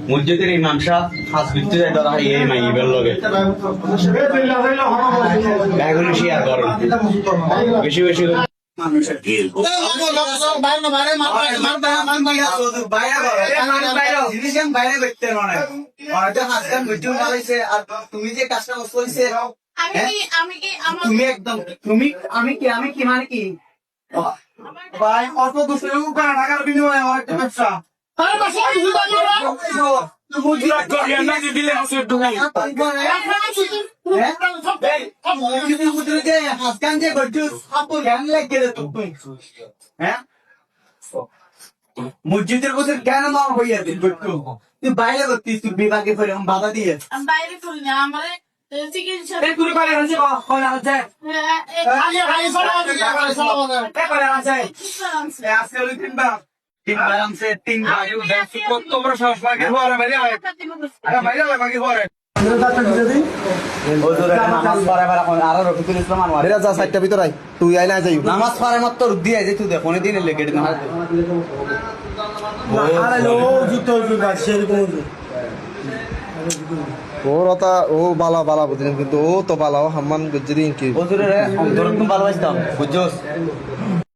মসজিদের ইমাম সাহেব হাস বিতে যায় তারা এই মাইবের লগে ব্যাগুলি শেয়ার করেন বেশি বেশি মানুষের তুমি যে কাজটা করছে আমি কি মানে কি ভাই অল্প 200 টাকার বিনিময়ে একটা ব্যবসা মসজিদের বছর কেন মা হইয়া দিন তুই বাইরে করতিস তুই বিভাগে করে বাধা দিয়ে বাইরে করি না আমার চিকিৎসা তুই আই না যাই নামাজ পড়ার মতো দিয়ে যে তুই দেখ দিন লেগে ওরতা ও বালা বালা বুঝলেন কিন্তু ও তো বালা ও হাম্মান গুজরি কি ভালোবাসতাম বুঝছস